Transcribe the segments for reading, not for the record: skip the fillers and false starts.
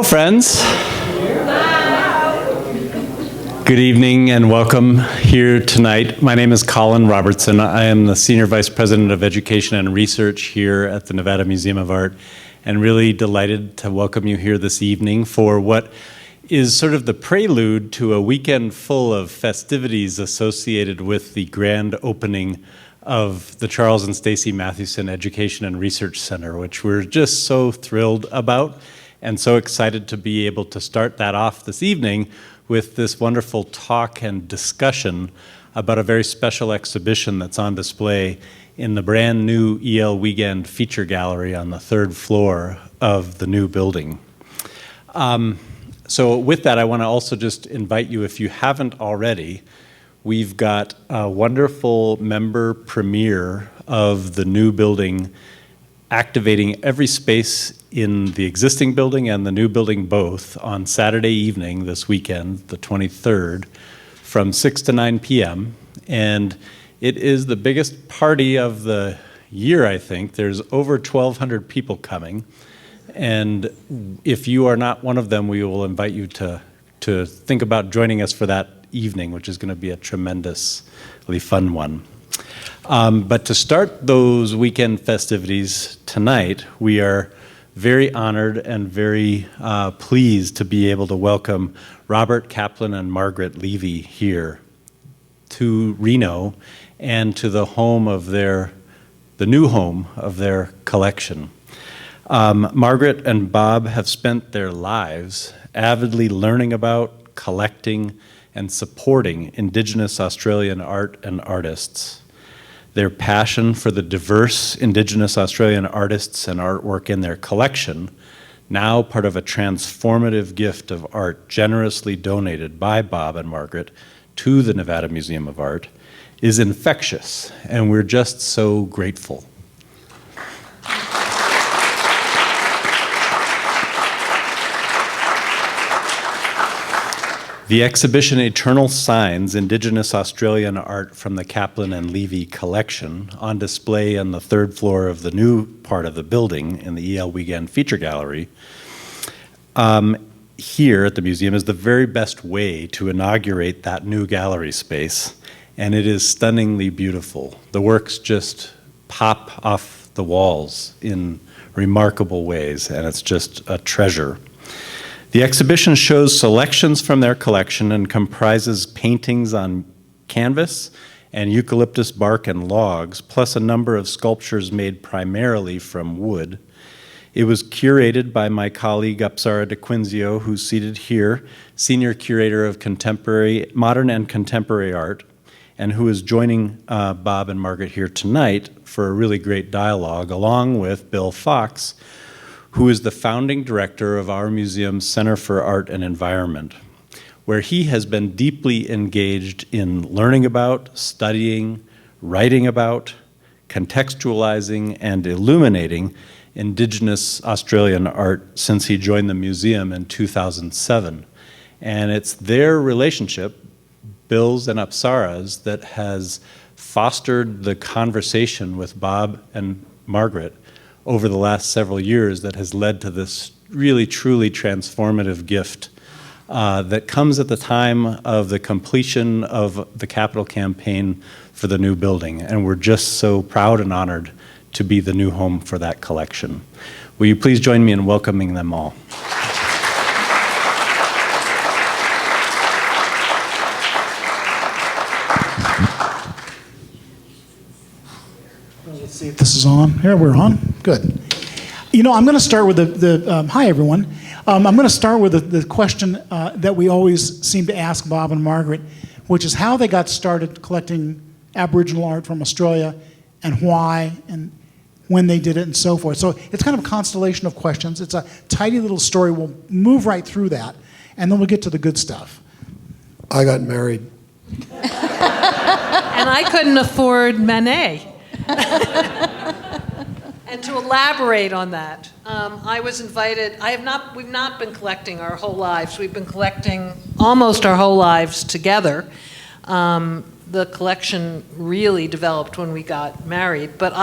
friends. Good evening and welcome here tonight. My name is Colin Robertson. I am the Senior Vice President of Education and Research here at the Nevada Museum of Art, and really delighted to welcome you here this evening for what is sort of the prelude to a weekend full of festivities associated with the grand opening of the Charles and Stacy Mathewson Education and Research Center, which we're just so thrilled about and so excited to be able to start that off this evening with this wonderful talk and discussion about a very special exhibition that's on display in the brand new E.L. Wiegand Feature Gallery on the third floor of the new building. So with that, I want to also just invite you, if you haven't already, we've got a wonderful member premiere of the new building, activating every space in the existing building and the new building both on Saturday evening this weekend, the 23rd, from 6 to 9 p.m. And it is the biggest party of the year, I think. There's over 1,200 people coming. And if you are not one of them, we will invite you to think about joining us for that evening, which is going to be a tremendously fun one. But to start those weekend festivities tonight, we are very honored and very pleased to be able to welcome Robert Kaplan and Margaret Levi here to Reno and to the home of the new home of their collection. Margaret and Bob have spent their lives avidly learning about, collecting, and supporting Indigenous Australian art and artists. Their passion for the diverse Indigenous Australian artists and artwork in their collection, now part of a transformative gift of art generously donated by Bob and Margaret to the Nevada Museum of Art, is infectious, and we're just so grateful. The exhibition Eternal Signs, Indigenous Australian Art from the Kaplan and Levi collection, on display on the third floor of the new part of the building in the E.L. Wiegand Feature Gallery, here at the museum is the very best way to inaugurate that new gallery space, and it is stunningly beautiful. The works just pop off the walls in remarkable ways, and it's just a treasure. The exhibition shows selections from their collection and comprises paintings on canvas and eucalyptus bark and logs, plus a number of sculptures made primarily from wood. It was curated by my colleague Apsara DeQuinzio, who's seated here, Senior Curator of Modern and Contemporary Art, and who is joining Bob and Margaret here tonight for a really great dialogue, along with Bill Fox, who is the founding director of our museum's Center for Art and Environment, where he has been deeply engaged in learning about, studying, writing about, contextualizing, and illuminating Indigenous Australian art since he joined the museum in 2007. And it's their relationship, Bill's and Apsara's, that has fostered the conversation with Bob and Margaret over the last several years that has led to this really, truly transformative gift that comes at the time of the completion of the capital campaign for the new building. And we're just so proud and honored to be the new home for that collection. Will you please join me in welcoming them all? Let's see if this is on. Here, we're on. Good. You know, I'm going to start with hi, everyone. I'm going to start with the question that we always seem to ask Bob and Margaret, which is how they got started collecting Aboriginal art from Australia and why and when they did it and so forth. So it's kind of a constellation of questions. It's a tidy little story. We'll move right through that, and then we'll get to the good stuff. I got married. And I couldn't afford Manet. And to elaborate on that, I was invited. We've not been collecting our whole lives. We've been collecting almost our whole lives together. The collection really developed when we got married, but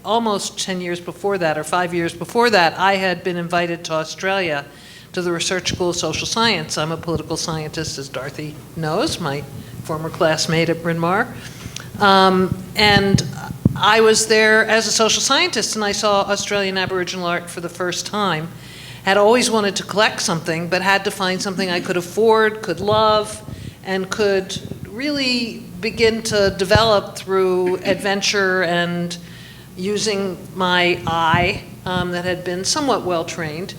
almost 10 years before that, or 5 years before that, I had been invited to Australia to the Research School of Social Science. I'm a political scientist, as Dorothy knows, my former classmate at Bryn Mawr. And I was there as a social scientist, and I saw Australian Aboriginal art for the first time. Had always wanted to collect something, but had to find something I could afford, could love, and could really begin to develop through adventure and using my eye that had been somewhat well-trained.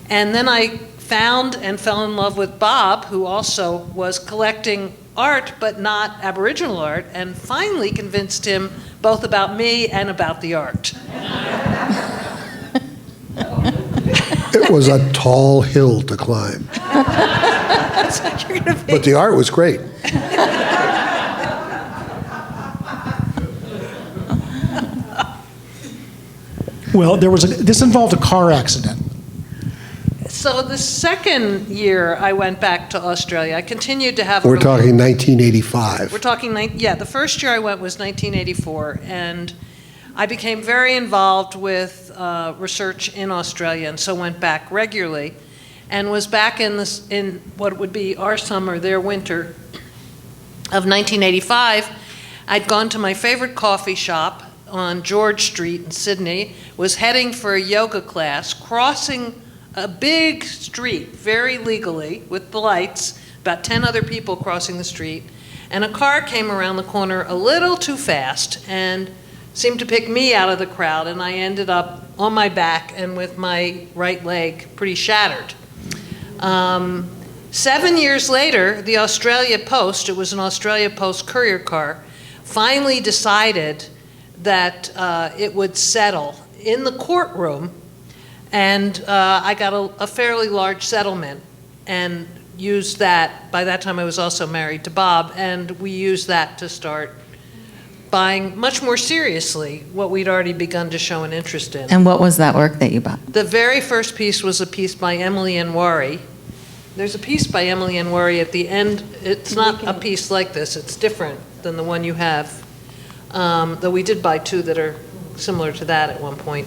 And then I found and fell in love with Bob, who also was collecting art, but not Aboriginal art, and finally convinced him both about me and about the art. It was a tall hill to climb. But the art was great. Well, this involved a car accident. So the second year I went back to Australia, I continued to have. We're talking 1985. We're talking, the first year I went was 1984, and I became very involved with research in Australia, and so went back regularly, and was back in what would be our summer, their winter of 1985. I'd gone to my favorite coffee shop on George Street in Sydney, was heading for a yoga class, crossing a big street very legally with the lights, about 10 other people crossing the street, and a car came around the corner a little too fast and seemed to pick me out of the crowd, and I ended up on my back and with my right leg pretty shattered. 7 years later, the Australia Post, it was an Australia Post courier car, finally decided that it would settle in the courtroom, and I got a fairly large settlement and used that. By that time I was also married to Bob, and we used that to start buying much more seriously what we'd already begun to show an interest in. And what was that work that you bought? The very first piece was a piece by Emily Nwari. There's a piece by Emily Nwari at the end. It's not a piece like this. It's different than the one you have, though we did buy two that are similar to that at one point.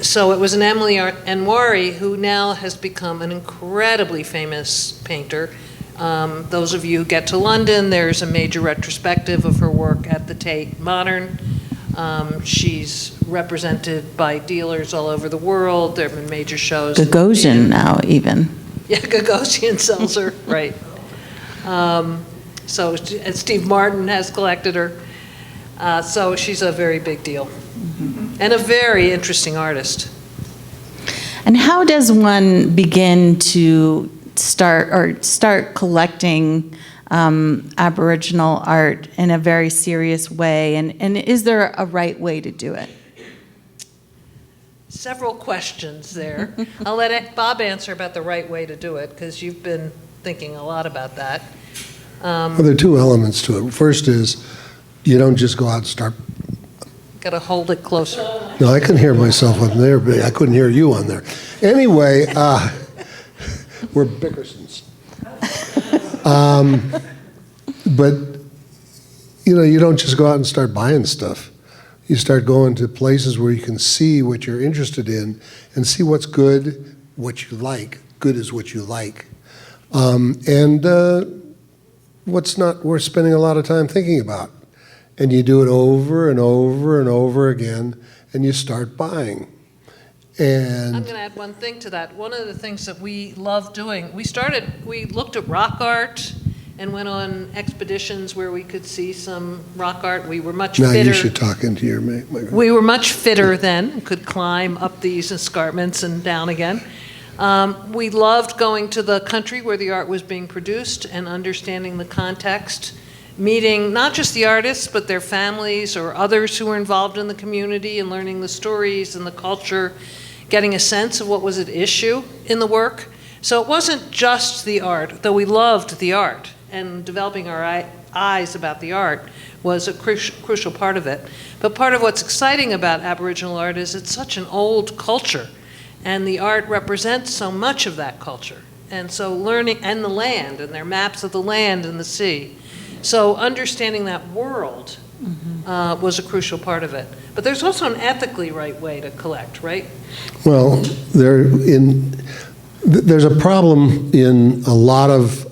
So it was an Emily Nwari who now has become an incredibly famous painter. Those of you who get to London, there's a major retrospective of her work at the Tate Modern. She's represented by dealers all over the world. There have been major shows. Gagosian now, even. Yeah, Gagosian sells her, right. So Steve Martin has collected her. So she's a very big deal. And a very interesting artist. And how does one begin to start collecting Aboriginal art in a very serious way? And is there a right way to do it? Several questions there. I'll let Bob answer about the right way to do it, because you've been thinking a lot about that. Well, there are two elements to it. First is you don't just go out and start. Got to hold it closer. No, I can hear myself on there, but I couldn't hear you on there. Anyway, we're Bickersons. But, you don't just go out and start buying stuff. You start going to places where you can see what you're interested in and see what's good, what you like. Good is what you like. And what's not worth spending a lot of time thinking about. And you do it over and over and over again, and you start buying. And I'm going to add one thing to that. One of the things that we love doing, we looked at rock art and went on expeditions where we could see some rock art. We were much now fitter. You should talk into your microphone. We were much fitter then, could climb up these escarpments and down again. We loved going to the country where the art was being produced and understanding the context, meeting not just the artists, but their families or others who were involved in the community and learning the stories and the culture, getting a sense of what was at issue in the work. So it wasn't just the art, though we loved the art, and developing our eyes about the art was a crucial part of it. But part of what's exciting about Aboriginal art is it's such an old culture, and the art represents so much of that culture. And so learning, and the land, and their maps of the land and the sea. So understanding that world was a crucial part of it. But there's also an ethically right way to collect, right? Well, there's a problem in a lot of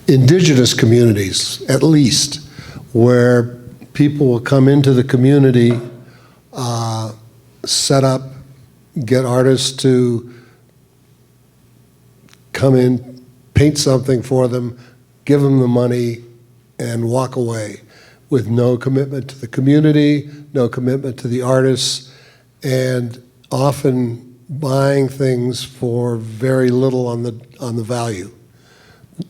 indigenous communities, at least, where people will come into the community, set up, get artists to come in, paint something for them, give them the money, and walk away with no commitment to the community, no commitment to the artists, and often buying things for very little on the value.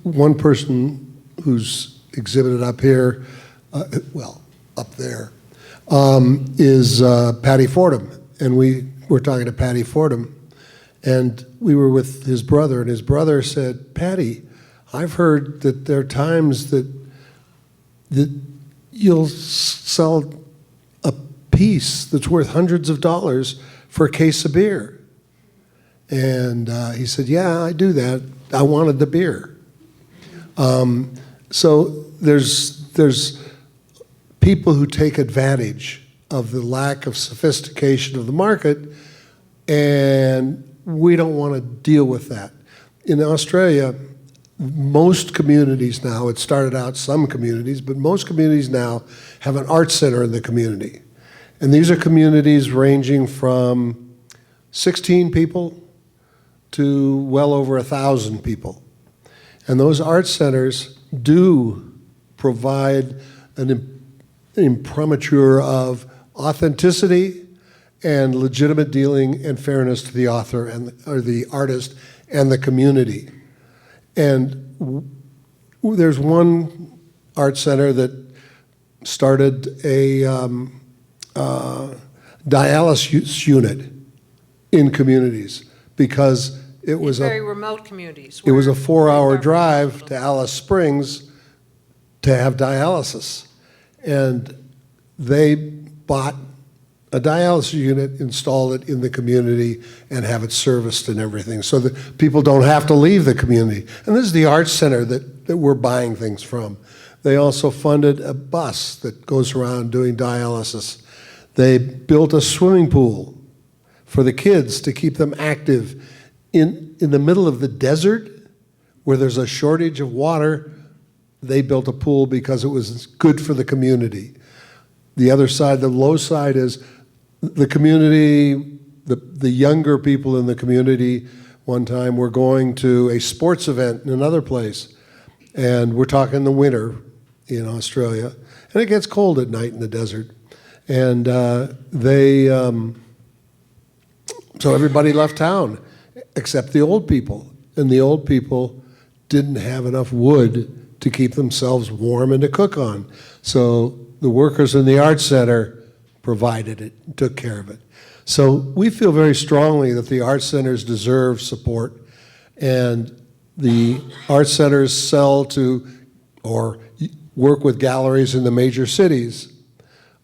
One person who's exhibited up here, up there, is Patty Fordham, and we were talking to Patty Fordham, and we were with his brother, and his brother said, "Patty, I've heard that there are times that you'll sell a piece that's worth hundreds of dollars for a case of beer." And he said, "Yeah, I do that. I wanted the beer." So there's people who take advantage of the lack of sophistication of the market, and we don't want to deal with that. In Australia, most communities now, it started out some communities, but most communities now have an art center in the community. And these are communities ranging from 16 people to well over 1,000 people. And those art centers do provide an imprimatur of authenticity and legitimate dealing and fairness to the author or the artist and the community. And there's one art center that started a dialysis unit in communities because it was In very remote communities. it was a where 4-hour there are drive to hospitals. Alice Springs to have dialysis. And they bought a dialysis unit, install it in the community, and have it serviced and everything, so that people don't have to leave the community. And this is the arts center that we're buying things from. They also funded a bus that goes around doing dialysis. They built a swimming pool for the kids to keep them active. In the middle of the desert, where there's a shortage of water, they built a pool because it was good for the community. The other side, the low side, is the community, the younger people in the community. One time we're going to a sports event in another place, and we're talking the winter in Australia, and it gets cold at night in the desert. And so everybody left town except the old people, and the old people didn't have enough wood to keep themselves warm and to cook on. So the workers in the Arts Center provided it, took care of it. So we feel very strongly that the Arts Centers deserve support, and the Arts Centers sell to or work with galleries in the major cities.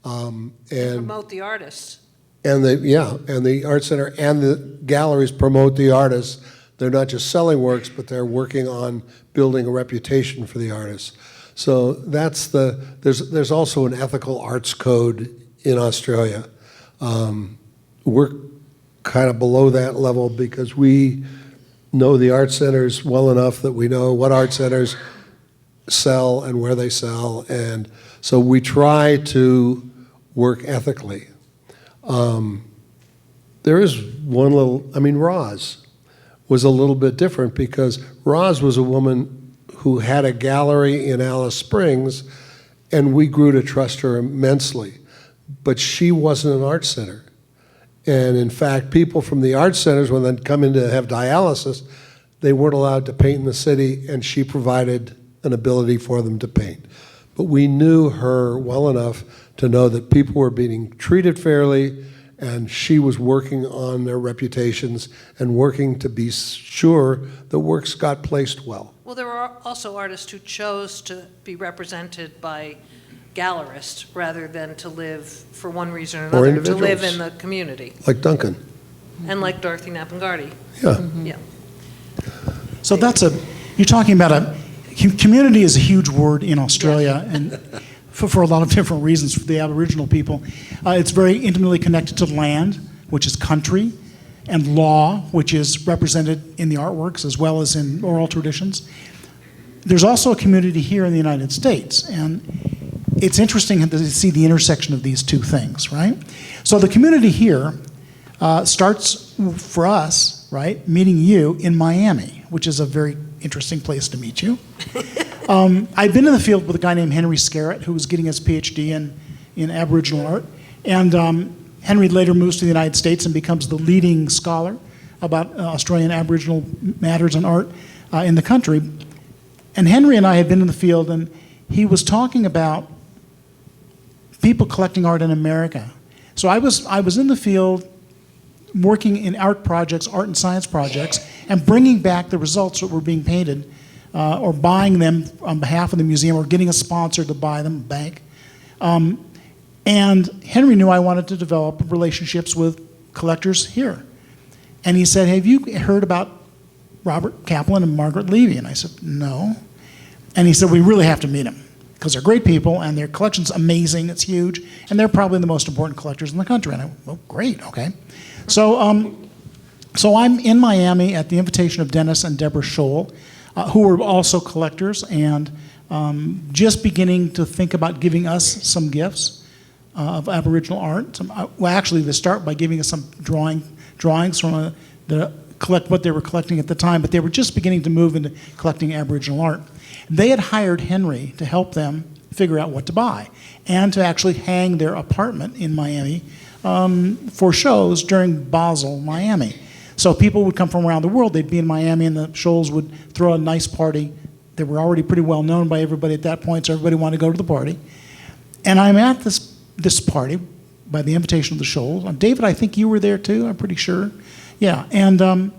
And Promote the artists. and the Art Center and the galleries promote the artists. They're not just selling works, but they're working on building a reputation for the artists. So there's also an ethical arts code in Australia. We're kind of below that level because we know the art centers well enough that we know what art centers sell and where they sell, and so we try to work ethically. There is one Roz was a little bit different because Roz was a woman who had a gallery in Alice Springs, and we grew to trust her immensely. But she wasn't an art center. And in fact, people from the art centers, when they come in to have dialysis, they weren't allowed to paint in the city, and she provided an ability for them to paint. But we knew her well enough to know that people were being treated fairly, and she was working on their reputations and working to be sure the works got placed well. Well, there were also artists who chose to be represented by gallerists rather than to live, for one reason or another, to live in the community. Like Duncan. And like Dorothy Napangardi. Yeah. Yeah. So you're talking about community is a huge word in Australia, and for a lot of different reasons for the Aboriginal people. It's very intimately connected to land, which is country, and law, which is represented in the artworks as well as in oral traditions. There's also a community here in the United States, and it's interesting to see the intersection of these two things, right? So the community here starts for us, right, meeting you in Miami, which is a very interesting place to meet you. I've been in the field with a guy named Henry Scarrett, who was getting his PhD in Aboriginal art, and Henry later moves to the United States and becomes the leading scholar about Australian Aboriginal matters and art in the country. And Henry and I had been in the field, and he was talking about people collecting art in America. So I was in the field working in art projects, art and science projects, and bringing back the results that were being painted or buying them on behalf of the museum or getting a sponsor to buy them, a bank. And Henry knew I wanted to develop relationships with collectors here. And he said, have you heard about Robert Kaplan and Margaret Levy? And I said, no. And he said, we really have to meet them because they're great people and their collection's amazing, it's huge, and they're probably the most important collectors in the country. And I went, well, great, okay. So, so I'm in Miami at the invitation of Dennis and Deborah Scholl, who are also collectors and just beginning to think about giving us some gifts of Aboriginal art. Well, actually, they start by giving us some drawings from what they were collecting at the time, but they were just beginning to move into collecting Aboriginal art. They had hired Henry to help them figure out what to buy and to actually hang their apartment in Miami for shows during Basel, Miami. So people would come from around the world. They'd be in Miami, and the Scholes would throw a nice party. They were already pretty well known by everybody at that point, so everybody wanted to go to the party. And I'm at this party by the invitation of the Scholes. David, I think you were there too, I'm pretty sure. Yeah, and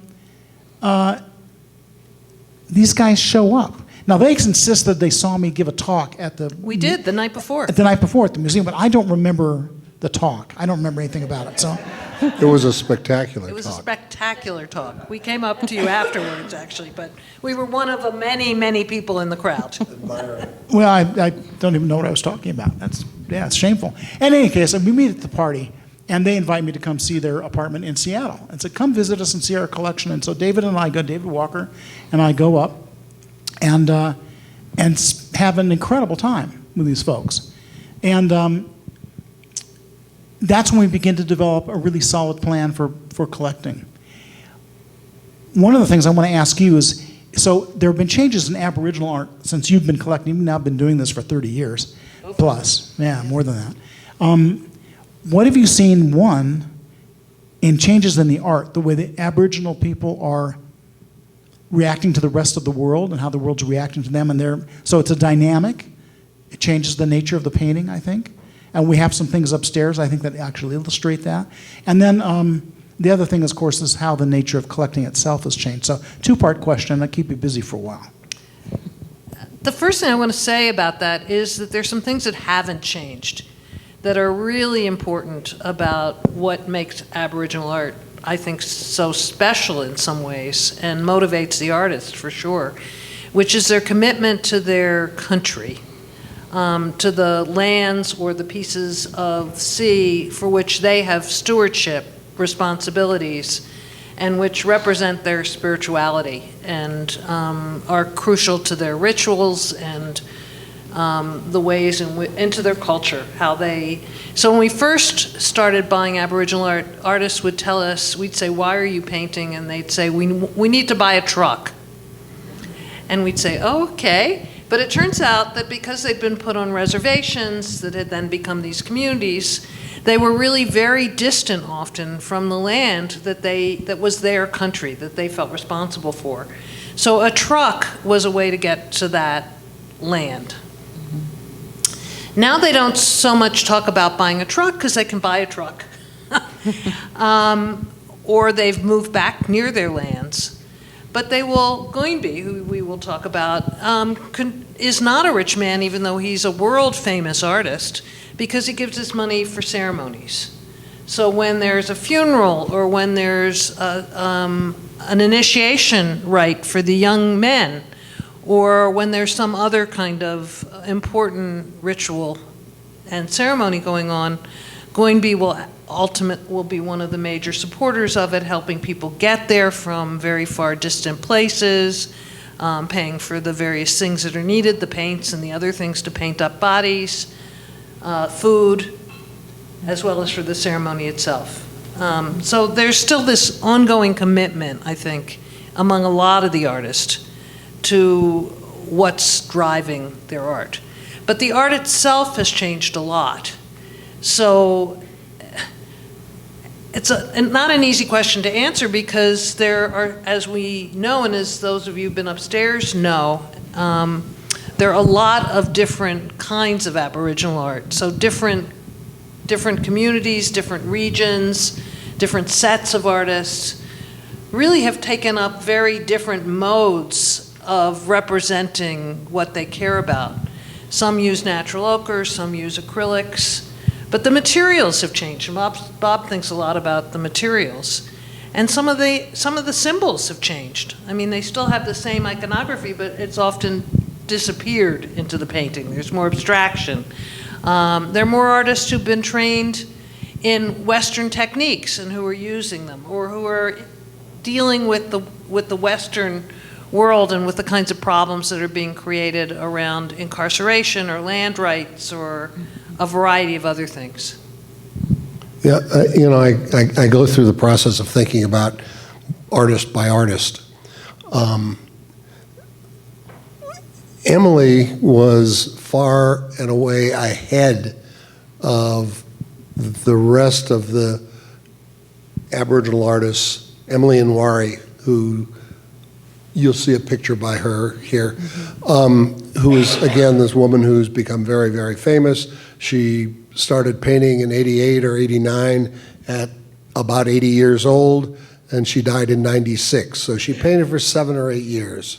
these guys show up. Now, they insist that they saw me give a talk at the... We did, the night before. The night before at the museum, but I don't remember the talk. I don't remember anything about it, so... It was a spectacular talk. It was a spectacular talk. We came up to you afterwards, actually, but we were one of the many, many people in the crowd. Well, I don't even know what I was talking about. It's shameful. In any case, we meet at the party, and they invite me to come see their apartment in Seattle. And said, come visit us and see our collection. And so David Walker and I go up and have an incredible time with these folks. And that's when we begin to develop a really solid plan for collecting. One of the things I want to ask you is, so there have been changes in Aboriginal art since you've been collecting. You've now been doing this for 30 years plus. Yeah, more than that. What have you seen, one, in changes in the art, the way the Aboriginal people are reacting to the rest of the world and how the world's reacting to them? So it's a dynamic. It changes the nature of the painting, I think. And we have some things upstairs, I think, that actually illustrate that. And then the other thing, of course, is how the nature of collecting itself has changed. So two-part question. I'll keep you busy for a while. The first thing I want to say about that is that there's some things that haven't changed that are really important about what makes Aboriginal art, I think, so special in some ways and motivates the artist for sure, which is their commitment to their country, to the lands or the pieces of sea for which they have stewardship responsibilities and which represent their spirituality and are crucial to their rituals and the ways into their culture, how they... So when we first started buying Aboriginal art, artists would tell us, we'd say, why are you painting? And they'd say, we need to buy a truck. And we'd say, oh, okay. But it turns out that because they'd been put on reservations that had then become these communities, they were really very distant often from the land that was their country, that they felt responsible for. So a truck was a way to get to that land. Now they don't so much talk about buying a truck because they can buy a truck. Or they've moved back near their lands. But Goinby, who we will talk about, is not a rich man even though he's a world-famous artist because he gives his money for ceremonies. So when there's a funeral or when there's an initiation rite for the young men, or when there's some other kind of important ritual and ceremony going on, Goinby will be one of the major supporters of it, helping people get there from very far distant places, paying for the various things that are needed, the paints and the other things to paint up bodies, food, as well as for the ceremony itself. So there's still this ongoing commitment, I think, among a lot of the artists to what's driving their art. But the art itself has changed a lot. So it's not an easy question to answer, because there are, as we know, and as those of you who've been upstairs know, there are a lot of different kinds of Aboriginal art. So different communities, different regions, different sets of artists really have taken up very different modes of representing what they care about. Some use natural ochre, some use acrylics, but the materials have changed. And Bob thinks a lot about the materials. And some of the symbols have changed. I mean, they still have the same iconography, but it's often disappeared into the painting. There's more abstraction. There are more artists who've been trained in Western techniques and who are using them, or who are dealing with the Western world and with the kinds of problems that are being created around incarceration or land rights or a variety of other things. Yeah, I go through the process of thinking about artist by artist. Emily was far and away ahead of the rest of the Aboriginal artists. Emily Nwari, who you'll see a picture by her here, who is, again, this woman who's become very, very famous. She started painting in 88 or 89 at about 80 years old, and she died in 96. So she painted for 7 or 8 years,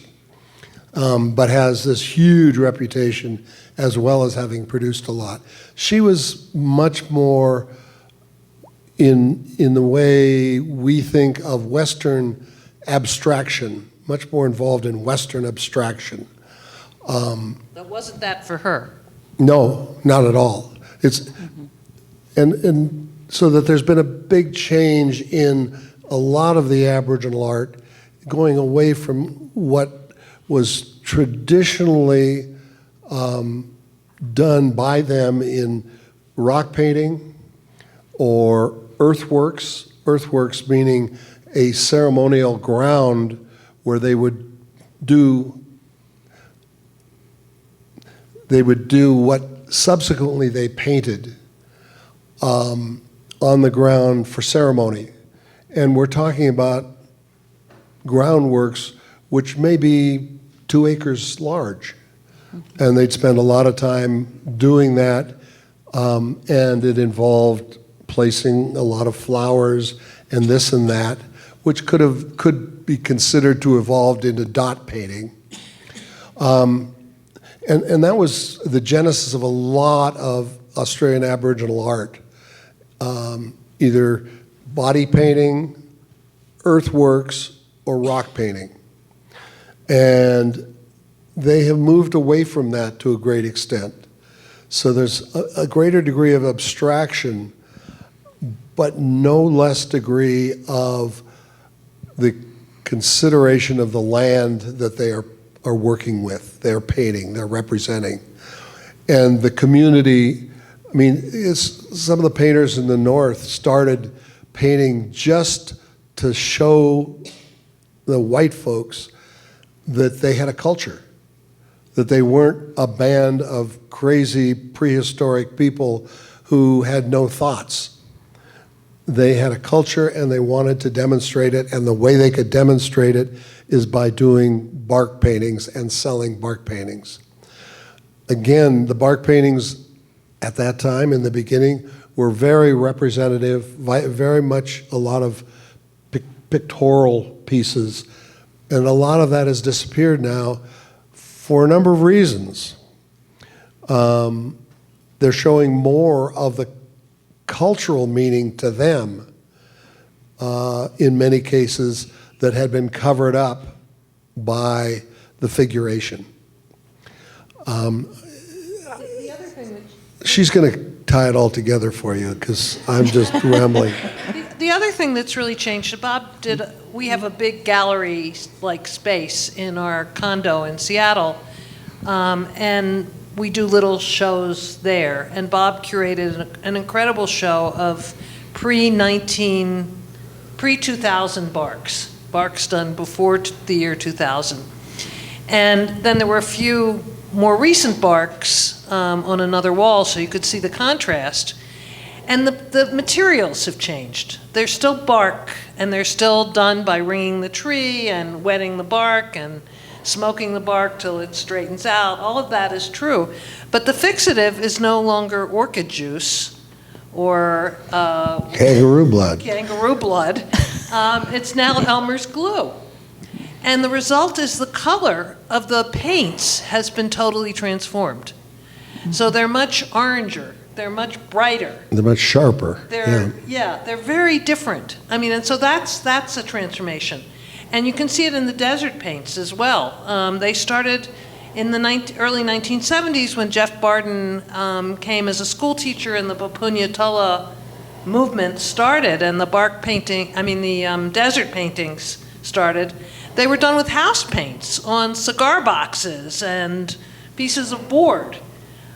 but has this huge reputation as well as having produced a lot. She was much more in the way we think of Western abstraction, much more involved in Western abstraction. But wasn't that for her? No, not at all. It's and so that there's been a big change in a lot of the Aboriginal art, going away from what was traditionally done by them in rock painting or earthworks meaning a ceremonial ground where they would do what subsequently they painted on the ground for ceremony. And we're talking about groundworks which may be 2 acres large. And they'd spend a lot of time doing that, and it involved placing a lot of flowers and this and that, which could be considered to evolved into dot painting. And that was the genesis of a lot of Australian Aboriginal art, either body painting, earthworks, or rock painting. And they have moved away from that to a great extent. So there's a greater degree of abstraction, but no less degree of the consideration of the land that they are working with, they're painting, they're representing. And the community, I mean, some of the painters in the north started painting just to show the white folks that they had a culture, that they weren't a band of crazy prehistoric people who had no thoughts. They had a culture and they wanted to demonstrate it, and the way they could demonstrate it is by doing bark paintings and selling bark paintings. Again, the bark paintings at that time, in the beginning, were very representative, very much a lot of pictorial pieces, and a lot of that has disappeared now for a number of reasons. They're showing more of the cultural meaning to them, in many cases, that had been covered up by the figuration. The other thing She's going to tie it all together for you because I'm just rambling. The other thing that's really changed, we have a big gallery-like space in our condo in Seattle, and we do little shows there. And Bob curated an incredible show of pre-2000 barks done before the year 2000. And then there were a few more recent barks on another wall, so you could see the contrast. And the materials have changed. They're still bark, and they're still done by wringing the tree and wetting the bark and smoking the bark till it straightens out. All of that is true. But the fixative is no longer orchid juice or Kangaroo blood. It's now Elmer's glue. And the result is the color of the paints has been totally transformed. So they're much oranger. They're much brighter. They're much sharper. They're very different. I mean, and so that's a transformation. And you can see it in the desert paints as well. They started in the early 1970s when Jeff Barden came as a school teacher and the Bapunya Tulla movement started and the desert paintings started. They were done with house paints on cigar boxes and pieces of board.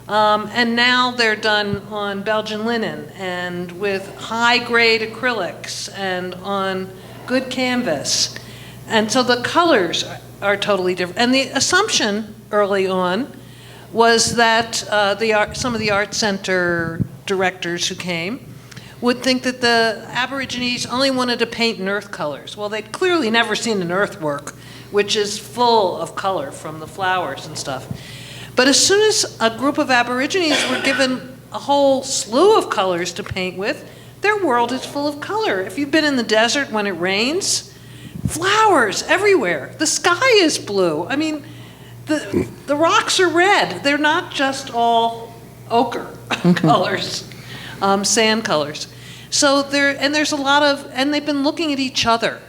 And now they're done on Belgian linen and with high-grade acrylics and on good canvas. And so the colors are totally different. And the assumption early on was that some of the art center directors who came would think that the Aborigines only wanted to paint in earth colors. Well, they'd clearly never seen an earthwork, which is full of color from the flowers and stuff. But as soon as a group of Aborigines were given a whole slew of colors to paint with, their world is full of color. If you've been in the desert when it rains, flowers everywhere. The sky is blue. I mean, the rocks are red. They're not just all ochre colors, sand colors. So there's a lot of, and they've been looking at each other.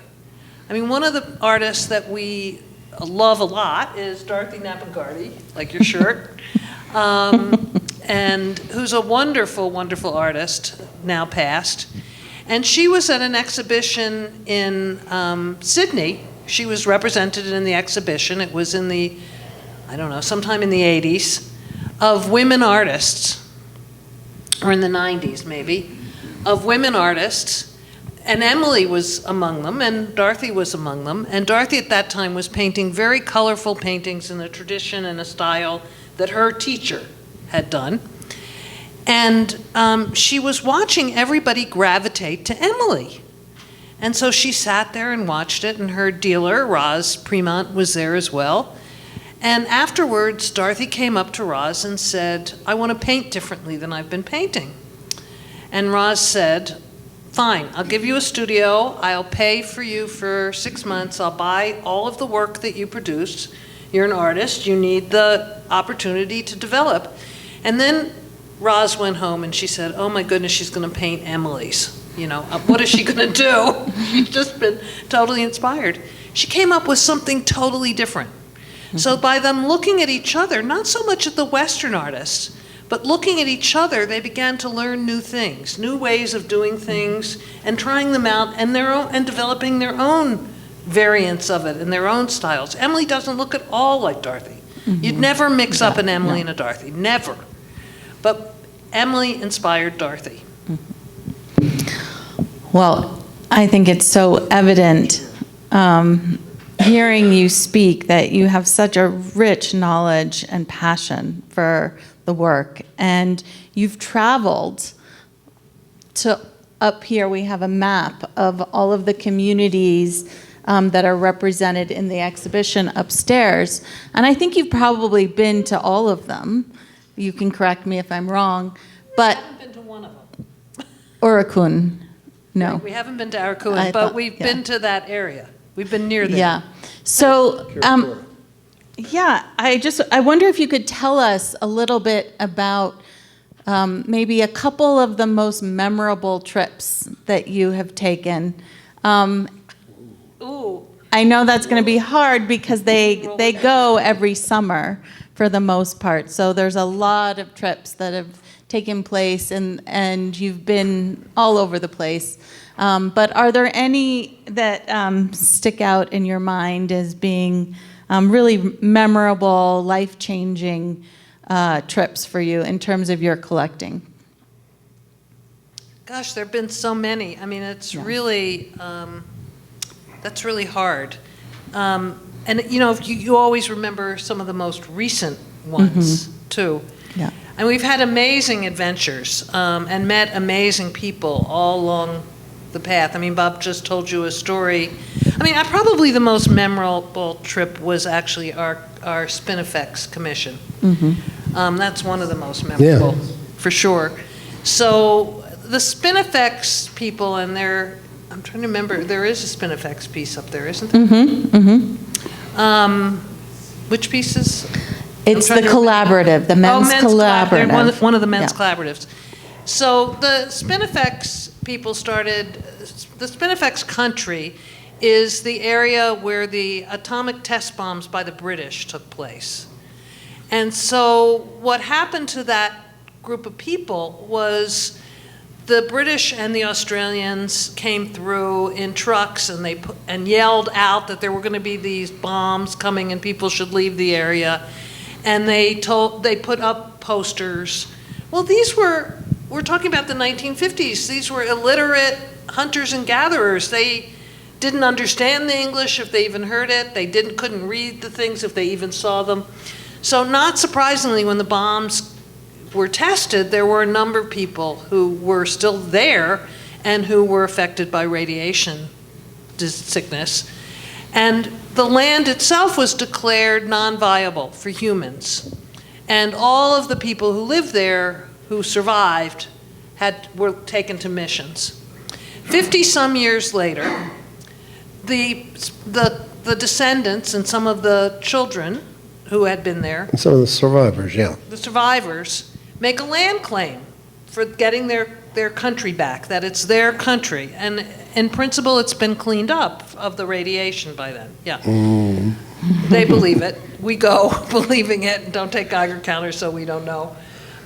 I mean, one of the artists that we love a lot is Dorothy Napagarty, like your shirt, and who's a wonderful, wonderful artist, now passed. And she was at an exhibition in Sydney. She was represented in the exhibition. It was in sometime in the 80s, of women artists, or in the 90s maybe, of women artists. And Emily was among them, and Dorothy was among them. And Dorothy at that time was painting very colorful paintings in a tradition and a style that her teacher had done. And she was watching everybody gravitate to Emily. And so she sat there and watched it, and her dealer, Roz Premont, was there as well. And afterwards, Dorothy came up to Roz and said, "I want to paint differently than I've been painting." And Roz said, "Fine, I'll give you a studio. I'll pay for you for 6 months. I'll buy all of the work that you produced. You're an artist. You need the opportunity to develop." And then Roz went home and she said, "Oh my goodness, she's going to paint Emily's. What is she going to do?" She's just been totally inspired. She came up with something totally different. So by them looking at each other, not so much at the Western artists, but looking at each other, they began to learn new things, new ways of doing things, and trying them out, and developing their own variants of it and their own styles. Emily doesn't look at all like Dorothy. You'd never mix up an Emily and a Dorothy, never. But Emily inspired Dorothy. Well, I think it's so evident hearing you speak that you have such a rich knowledge and passion for the work. And you've traveled to up here. We have a map of all of the communities that are represented in the exhibition upstairs. And I think you've probably been to all of them. You can correct me if I'm wrong. But We haven't been to one of them. Urakun, no. We haven't been to Arakun, but we've been to that area. We've been near there. Yeah. So, I wonder if you could tell us a little bit about maybe a couple of the most memorable trips that you have taken. Ooh. I know that's going to be hard because they go every summer for the most part. So there's a lot of trips that have taken place, and you've been all over the place. But are there any that stick out in your mind as being really memorable, life-changing trips for you in terms of your collecting? Gosh, there have been so many. I mean, it's really, that's really hard. And, you know, you always remember some of the most recent ones, too. Yeah. And we've had amazing adventures and met amazing people all along the path. I mean, Bob just told you a story. I mean, probably the most memorable trip was actually our Spinifex commission. That's one of the most memorable, for sure. So the Spinifex people and their, I'm trying to remember, there is a Spinifex piece up there, isn't there? Which pieces? It's the collaborative, the men's collaborative. One of the men's collaboratives. So the Spinifex people started, the Spinifex country is the area where the atomic test bombs by the British took place. And so what happened to that group of people was the British and the Australians came through in trucks and and yelled out that there were going to be these bombs coming and people should leave the area. And they put up posters. Well, we're talking about the 1950s. These were illiterate hunters and gatherers. They didn't understand the English if they even heard it. They couldn't read the things if they even saw them. So not surprisingly, when the bombs were tested, there were a number of people who were still there and who were affected by radiation sickness. And the land itself was declared non-viable for humans. And all of the people who lived there who survived were taken to missions. 50-some years later, the descendants and some of the children who had been there, And some of the survivors, the survivors, make a land claim for getting their country back, that it's their country. And in principle, it's been cleaned up of the radiation by then. Yeah. They believe it. We go believing it and don't take Geiger counters, so we don't know.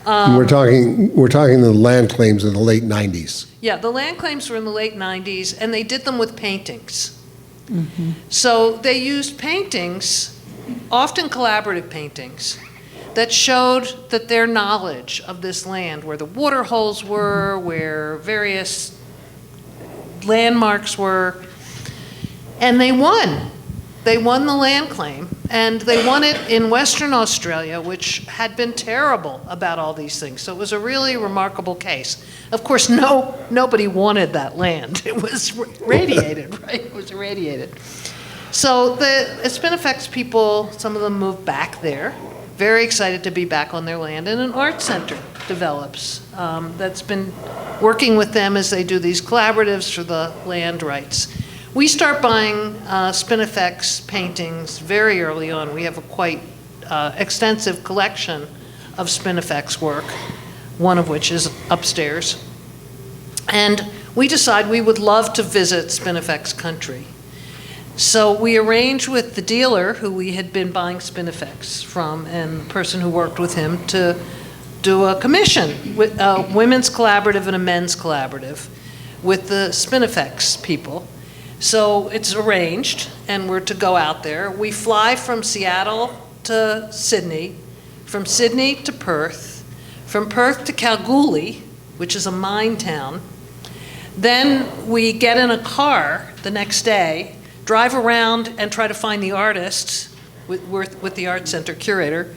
we're talking the land claims in the late 90s. Yeah, the land claims were in the late 90s, and they did them with paintings. So they used paintings, often collaborative paintings, that showed that their knowledge of this land, where the water holes were, where various landmarks were, and they won. They won the land claim, and they won it in Western Australia, which had been terrible about all these things. So it was a really remarkable case. Of course, nobody wanted that land. It was radiated, right? It was irradiated. So the Spinifex people, some of them moved back there, very excited to be back on their land, and an art center develops that's been working with them as they do these collaboratives for the land rights. We start buying Spinifex paintings very early on. We have a quite extensive collection of Spinifex work, one of which is upstairs. And we decide we would love to visit Spinifex country. So we arranged with the dealer who we had been buying Spinifex from and the person who worked with him to do a commission, with a women's collaborative and a men's collaborative with the Spinifex people. So it's arranged, and we're to go out there. We fly from Seattle to Sydney, from Sydney to Perth, from Perth to Kalgoorlie, which is a mine town. Then we get in a car the next day, drive around and try to find the artists with the art center curator,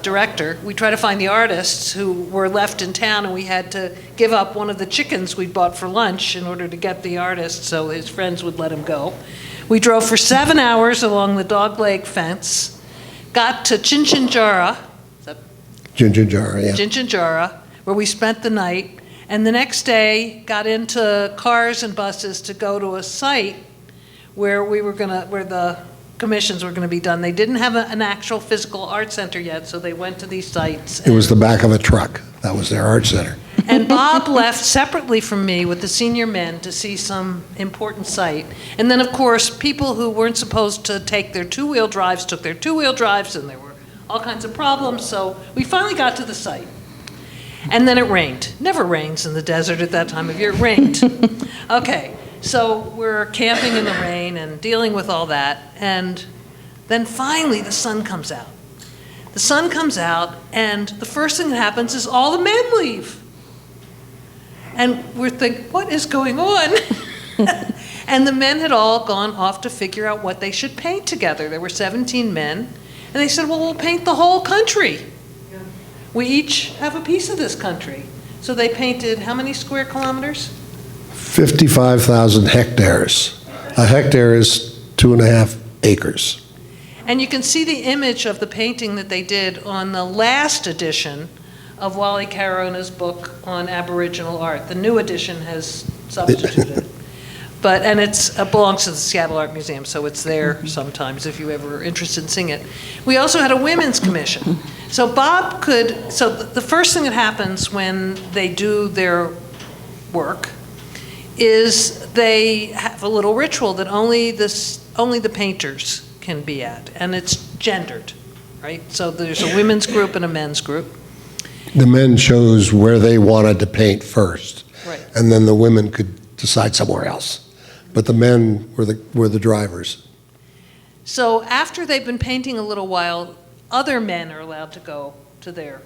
director. We try to find the artists who were left in town, and we had to give up one of the chickens we'd bought for lunch in order to get the artist so his friends would let him go. We drove for 7 hours along the dogleg fence, got to Chinchinjara, Chinchinjara, where we spent the night, and the next day got into cars and buses to go to a site where where the commissions were going to be done. They didn't have an actual physical art center yet, so they went to these sites. It was the back of a truck. That was their art center. And Bob left separately from me with the senior men to see some important site. And then, of course, people who weren't supposed to take their two-wheel drives took their two-wheel drives, and there were all kinds of problems. So we finally got to the site. And then it rained. Never rains in the desert at that time of year. It rained. Okay, so we're camping in the rain and dealing with all that. And then finally the sun comes out. The sun comes out, and the first thing that happens is all the men leave. And we're thinking, what is going on? And the men had all gone off to figure out what they should paint together. There were 17 men, and they said, well, we'll paint the whole country. We each have a piece of this country. So they painted how many square kilometers? 55,000 hectares. A hectare is 2.5 acres. And you can see the image of the painting that they did on the last edition of Wally Carona's book on Aboriginal art. The new edition has substituted. And it belongs to the Seattle Art Museum, so it's there sometimes if you ever are interested in seeing it. We also had a women's commission. So the first thing that happens when they do their work is they have a little ritual that only the painters can be at, and it's gendered, right? So there's a women's group and a men's group. The men chose where they wanted to paint first, Right. and then the women could decide somewhere else. But the men were the drivers. So after they've been painting a little while, other men are allowed to go to their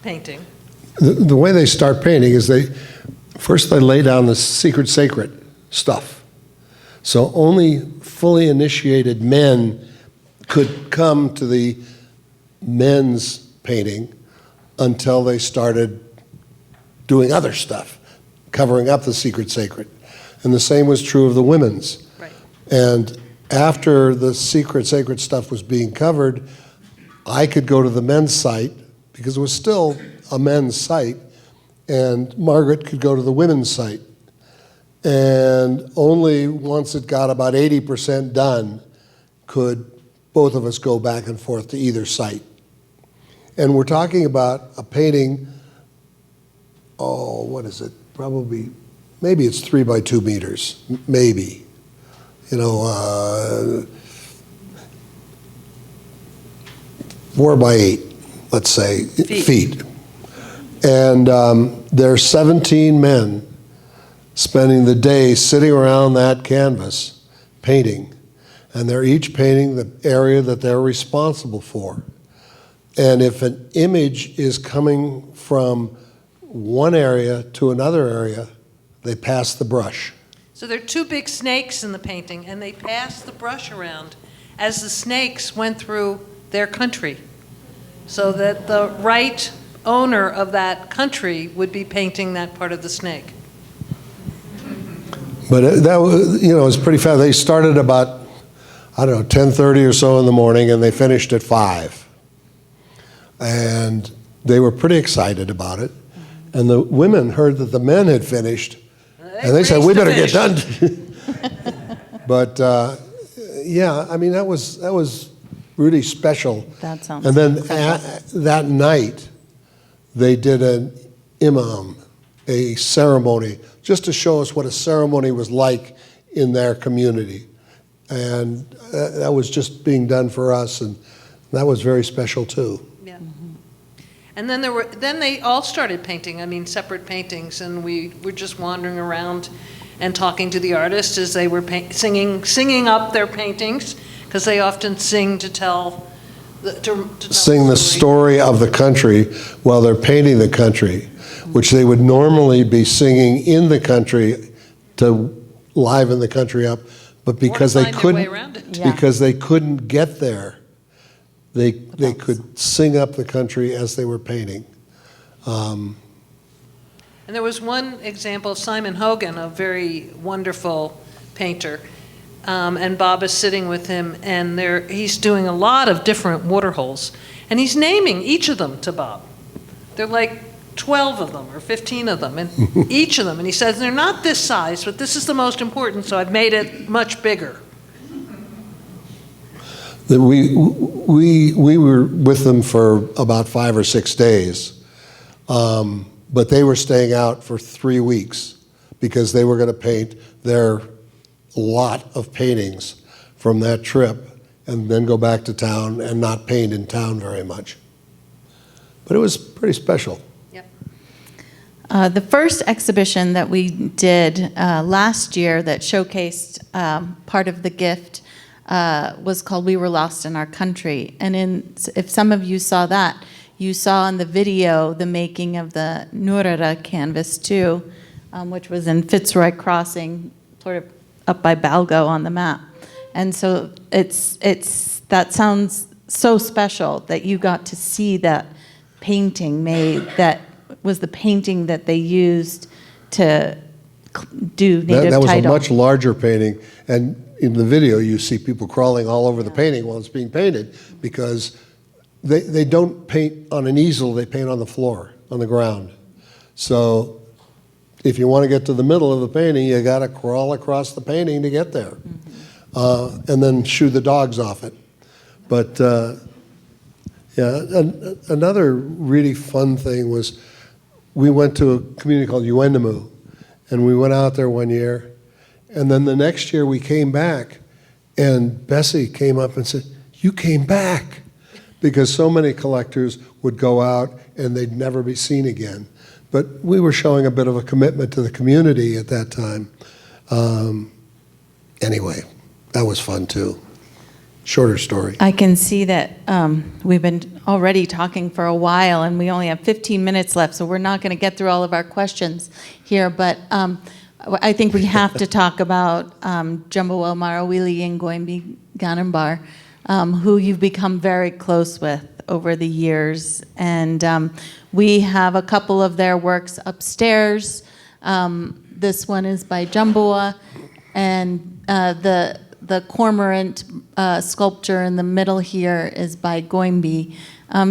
painting. The way they start painting is first they lay down the secret sacred stuff. So only fully initiated men could come to the men's painting until they started doing other stuff, covering up the secret sacred. And the same was true of the women's. Right. And after the secret sacred stuff was being covered, I could go to the men's site, because it was still a men's site, and Margaret could go to the women's site. And only once it got about 80% done could both of us go back and forth to either site. And we're talking about a painting, what is it? Probably, maybe it's 3 by 2 meters, maybe. 4 by 8, let's say, feet. And there are 17 men spending the day sitting around that canvas painting. And they're each painting the area that they're responsible for. And if an image is coming from one area to another area, they pass the brush. So there are 2 big snakes in the painting, and they passed the brush around as the snakes went through their country, so that the right owner of that country would be painting that part of the snake. But that was, it was pretty fast. They started about, 10:30 or so in the morning, and they finished at 5. And they were pretty excited about it. And the women heard that the men had finished, and they said, "We better get done." But that was really special. That sounds And then incredible. that night, they did an imam, a ceremony, just to show us what a ceremony was like in their community. And that was just being done for us, and that was very special too. Yeah. And then they all started painting, separate paintings, and we were just wandering around and talking to the artists as they were singing up their paintings, because they often sing to tell Sing the story of the country while they're painting the country, which they would normally be singing in the country to liven the country up, but because they couldn't get there, they could sing up the country as they were painting. And there was one example of Simon Hogan, a very wonderful painter, and Bob is sitting with him, and he's doing a lot of different water holes, and he's naming each of them to Bob. They're like 12 of them or 15 of them, and each of them, and he says, they're not this size, but this is the most important, so I've made it much bigger. We were with them for about 5 or 6 days, but they were staying out for 3 weeks because they were going to paint their lot of paintings from that trip and then go back to town and not paint in town very much. But it was pretty special. Yep. The first exhibition that we did last year that showcased part of the gift was called "We Were Lost in Our Country." And if some of you saw that, you saw in the video the making of the Nurara canvas too, which was in Fitzroy Crossing, sort of up by Balgo on the map. And so that sounds so special that you got to see that painting made, that was the painting that they used to do native That was title. a much larger painting, and in the video you see people crawling all over the painting while it's being painted, because they don't paint on an easel, they paint on the floor, on the ground. So if you want to get to the middle of the painting, you got to crawl across the painting to get there. And then shoo the dogs off it. But yeah, another really fun thing was we went to a community called Uendamu, and we went out there one year, and then the next year we came back, and Bessie came up and said, "You came back," because so many collectors would go out and they'd never be seen again. But we were showing a bit of a commitment to the community at that time. Anyway, that was fun too. Shorter story. I can see that we've been already talking for a while, and we only have 15 minutes left, so we're not going to get through all of our questions here. But I think we have to talk about Jumbo Marawili and Goimbi Ganambar, who you've become very close with over the years. And we have a couple of their works upstairs. This one is by Jumboa, and the cormorant sculpture in the middle here is by Goimbi.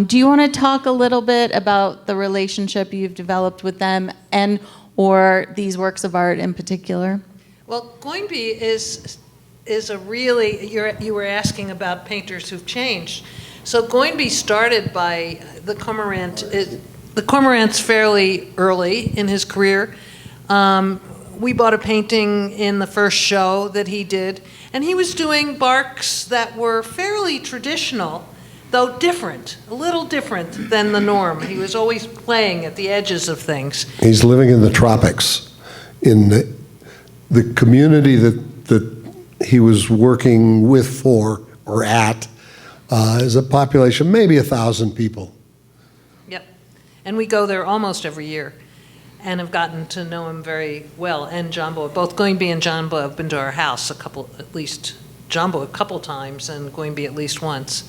Do you want to talk a little bit about the relationship you've developed with them, and or these works of art in particular? Well, Goimbi is a really, you were asking about painters who've changed. So Goimbi started by the cormorant. The cormorant's fairly early in his career. We bought a painting in the first show that he did, and he was doing barks that were fairly traditional, though different, a little different than the norm. He was always playing at the edges of things. He's living in the tropics. In the community that he was working with for or at is a population maybe 1,000 people. Yep. And we go there almost every year and have gotten to know him very well. And Jumbo, both Goimbi and Jumbo have been to our house at least Jumbo a couple times and Goimbi at least once.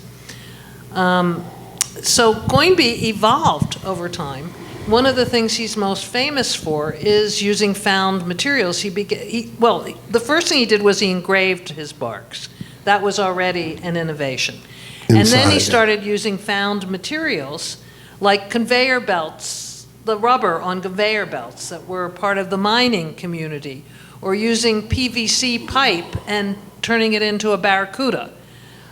So Goimbi evolved over time. One of the things he's most famous for is using found materials. The first thing he did was he engraved his barks. That was already an innovation. And then he started using found materials like conveyor belts, the rubber on conveyor belts that were part of the mining community, or using PVC pipe and turning it into a barracuda.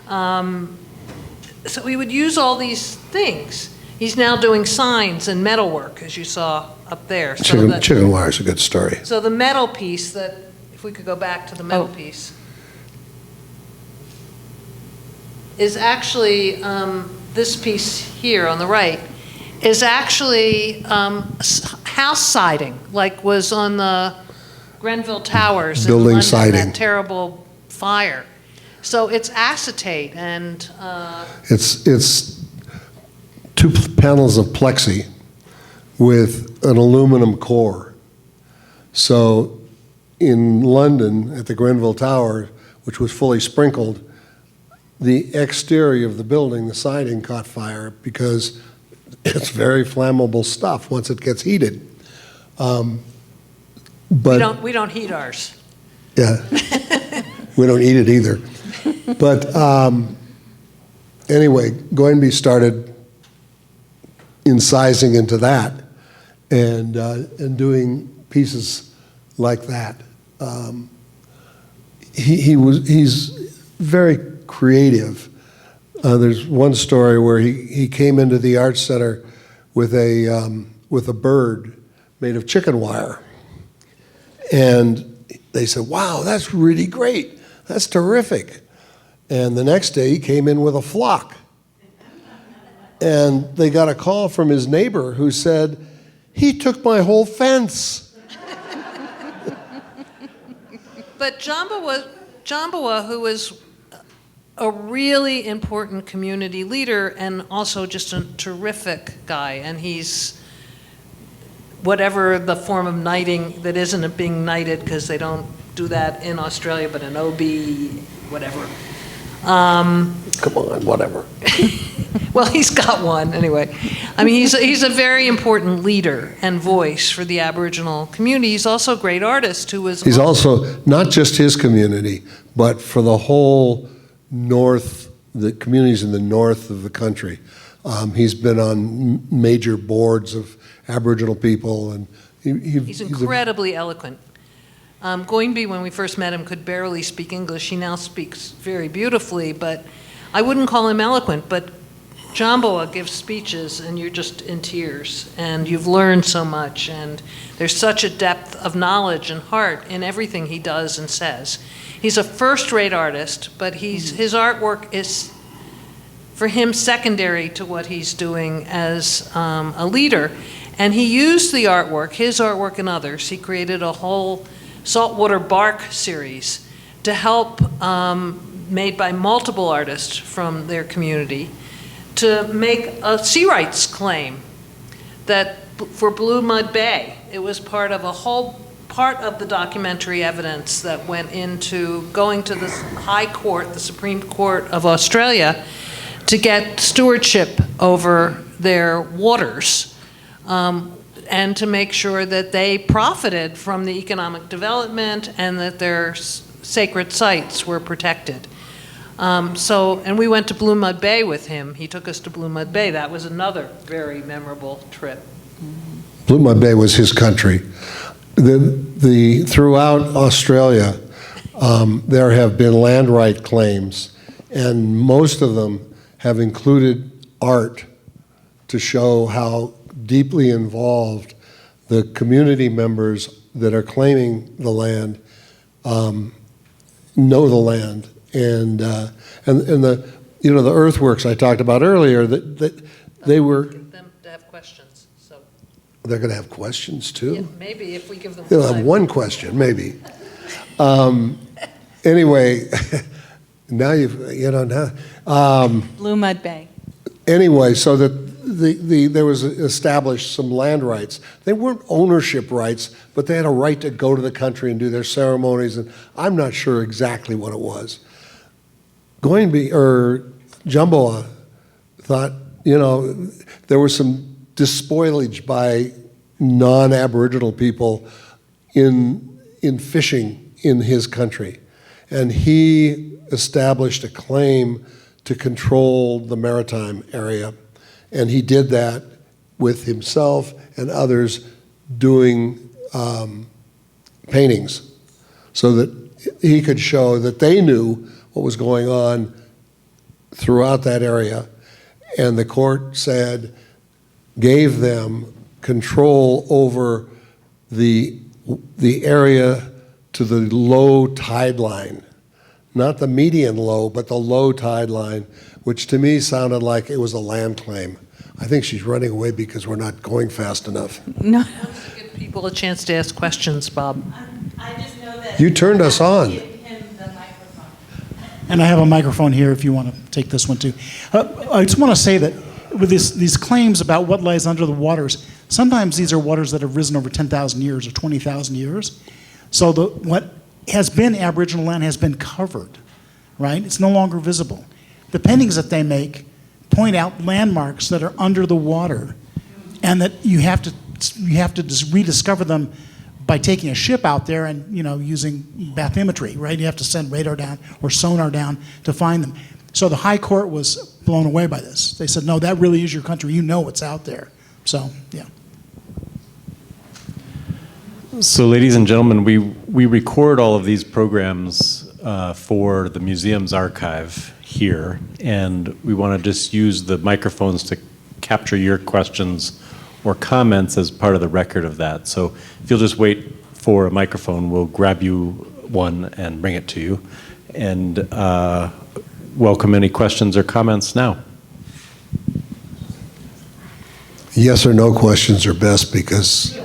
So we would use all these things. He's now doing signs and metalwork, as you saw up there. Chicken wire is a good story. So the metal piece that, if we could go back to the metal piece, is actually, this piece here on the right, is actually house siding, like was on the Grenville Towers Building in London, siding. that terrible fire. So it's acetate and... It's 2 panels of plexi with an aluminum core. So in London at the Grenville Tower, which was fully sprinkled, the exterior of the building, the siding, caught fire because it's very flammable stuff once it gets heated. But we don't heat ours. yeah, we don't eat it either. But anyway, Goimbi started incising into that and doing pieces like that. He's very creative. There's one story where he came into the Arts Center with a bird made of chicken wire. And they said, "Wow, that's really great. That's terrific." And the next day he came in with a flock. And they got a call from his neighbor who said He took my whole fence. But Jambawa, who was a really important community leader and also just a terrific guy, and he's whatever the form of knighting that isn't being knighted, because they don't do that in Australia, but an OB, whatever. Come on, whatever. Well, he's got one anyway. I mean, he's a very important leader and voice for the Aboriginal community. He's also a great artist who was. He's also not just his community, but for the whole north, the communities in the north of the country. He's been on major boards of Aboriginal people, and He's incredibly eloquent. Goinby, when we first met him, could barely speak English. He now speaks very beautifully, but I wouldn't call him eloquent. But Jambawa gives speeches, and you're just in tears, and you've learned so much, and there's such a depth of knowledge and heart in everything he does and says. He's a first-rate artist, but his artwork is, for him, secondary to what he's doing as a leader. And he used the artwork, his artwork and others. He created a whole saltwater bark series to help, made by multiple artists from their community, to make a sea rights claim that for Blue Mud Bay. It was part of the documentary evidence that went into going to the High Court, the Supreme Court of Australia, to get stewardship over their waters. And to make sure that they profited from the economic development and that their sacred sites were protected. And we went to Blue Mud Bay with him. He took us to Blue Mud Bay. That was another very memorable trip. Blue Mud Bay was his country. Throughout Australia, there have been land right claims, and most of them have included art to show how deeply involved the community members that are claiming the land know the land, and the the earthworks I talked about earlier that they were. Get them to have questions. So they're going to have questions too. yeah, maybe if we give them. They'll have time. one question, maybe. Anyway, now Blue Mud Bay. anyway, so that there was established some land rights. They weren't ownership rights, but they had a right to go to the country and do their ceremonies, and I'm not sure exactly what it was. Jambawa thought, there was some despoilage by non-Aboriginal people in fishing in his country, and he established a claim to control the maritime area. And he did that with himself and others doing paintings so that he could show that they knew what was going on throughout that area. And the court gave them control over the area to the low tide line. Not the median low, but the low tide line, which to me sounded like it was a land claim. I think she's running away because we're not going fast enough. No. Give people a chance to ask questions, Bob. I just know that. You turned us on. Give him the microphone. And I have a microphone here if you want to take this one too. I just want to say that with these claims about what lies under the waters, sometimes these are waters that have risen over 10,000 years or 20,000 years. So what has been Aboriginal land has been covered, right? It's no longer visible. The paintings that they make point out landmarks that are under the water, and that you have to just rediscover them by taking a ship out there and using bathymetry, right? You have to send radar down or sonar down to find them. So the High Court was blown away by this. They said, no, that really is your country. You know what's out there. So, yeah. So, ladies and gentlemen, we record all of these programs for the museum's archive here, and we want to just use the microphones to capture your questions or comments as part of the record of that. So if you'll just wait for a microphone, we'll grab you one and bring it to you, and welcome any questions or comments now. Yes or no questions are best because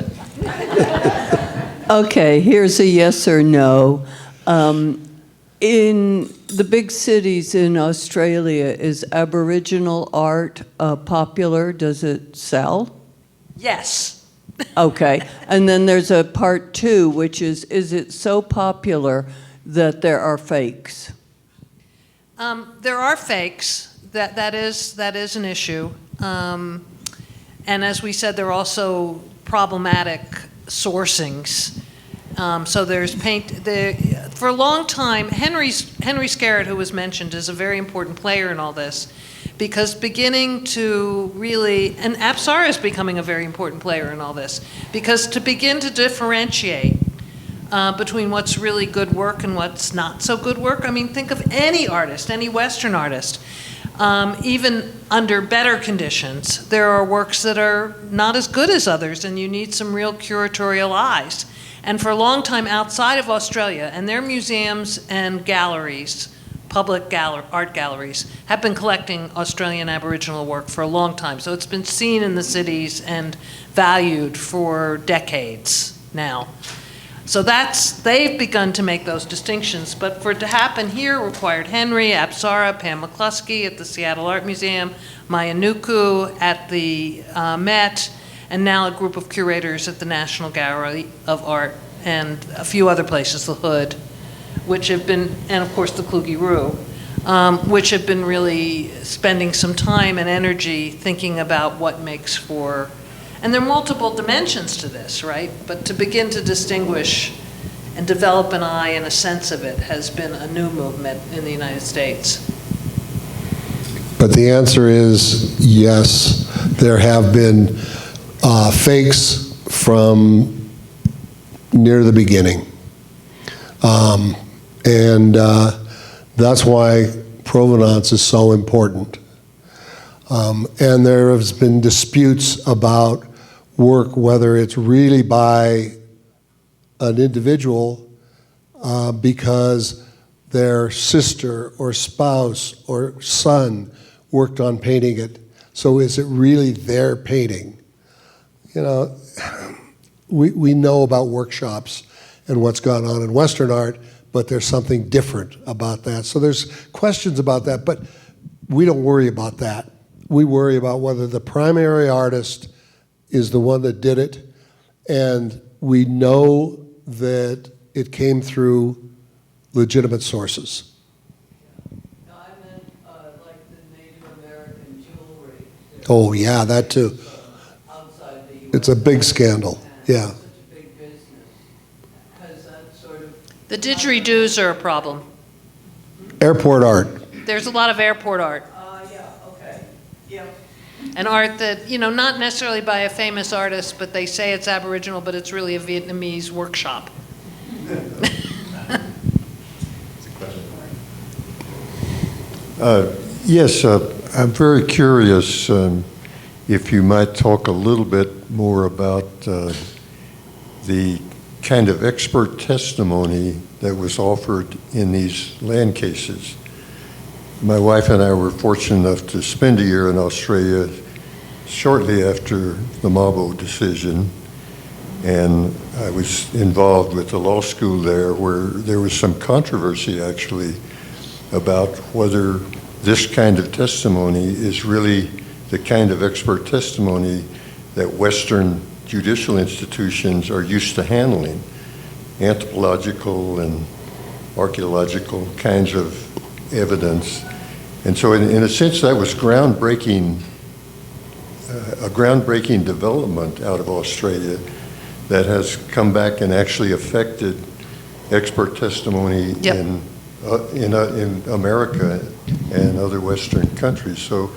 Okay, here's a yes or no. In the big cities in Australia, is Aboriginal art popular? Does it sell? Yes. Okay, and then there's a part two, which is it so popular that there are fakes? There are fakes. That is an issue. And as we said, there are also problematic sourcings. So there's for a long time, Henry Scarrett, who was mentioned, is a very important player in all this, because beginning to really, and Apsara is becoming a very important player in all this, because to begin to differentiate between what's really good work and what's not so good work. I mean, think of any artist, any Western artist. Even under better conditions, there are works that are not as good as others, and you need some real curatorial eyes. And for a long time outside of Australia, and their museums and galleries, public art galleries, have been collecting Australian Aboriginal work for a long time. So it's been seen in the cities and valued for decades now. So they've begun to make those distinctions, but for it to happen here required Henry, Apsara, Pam McCluskey at the Seattle Art Museum, Maya Nuku at the Met, and now a group of curators at the National Gallery of Art and a few other places, the Hood, which have been, and of course the Kluge-Ruhe, which have been really spending some time and energy thinking about what makes for. And there are multiple dimensions to this, right? But to begin to distinguish and develop an eye and a sense of it has been a new movement in the United States. But the answer is yes, there have been fakes from near the beginning. And that's why provenance is so important. And there has been disputes about work, whether it's really by an individual because their sister or spouse or son worked on painting it. So is it really their painting? You know, we know about workshops and what's gone on in Western art, but there's something different about that. So there's questions about that, but we don't worry about that. We worry about whether the primary artist is the one that did it, and we know that it came through legitimate sources. No, I meant like the Native American jewelry. Oh, yeah, that too. Outside the U.S. It's a big scandal, yeah. Such a big business. Has that sort of... The didgeridoos are a problem. Airport art. There's a lot of airport art. Yeah, okay. Yeah. And art that, you know, not necessarily by a famous artist, but they say it's Aboriginal, but it's really a Vietnamese workshop. Yes, I'm very curious if you might talk a little bit more about the kind of expert testimony that was offered in these land cases. My wife and I were fortunate enough to spend a year in Australia shortly after the Mabo decision, and I was involved with the law school there, where there was some controversy actually about whether this kind of testimony is really the kind of expert testimony that Western judicial institutions are used to handling, anthropological and archaeological kinds of evidence. And so in a sense that was groundbreaking, a groundbreaking development out of Australia that has come back and actually affected expert testimony Yep. in America and other Western countries. So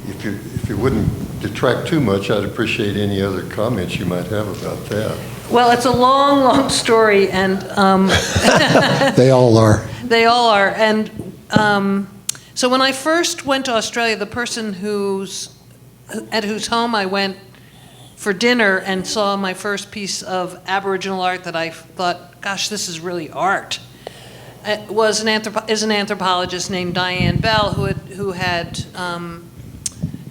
if you wouldn't detract too much, I'd appreciate any other comments you might have about that. Well, it's a long, long story, and They all are. they all are. And so when I first went to Australia, the person at whose home I went for dinner and saw my first piece of Aboriginal art that I thought, gosh, this is really art, is an anthropologist named Diane Bell, who had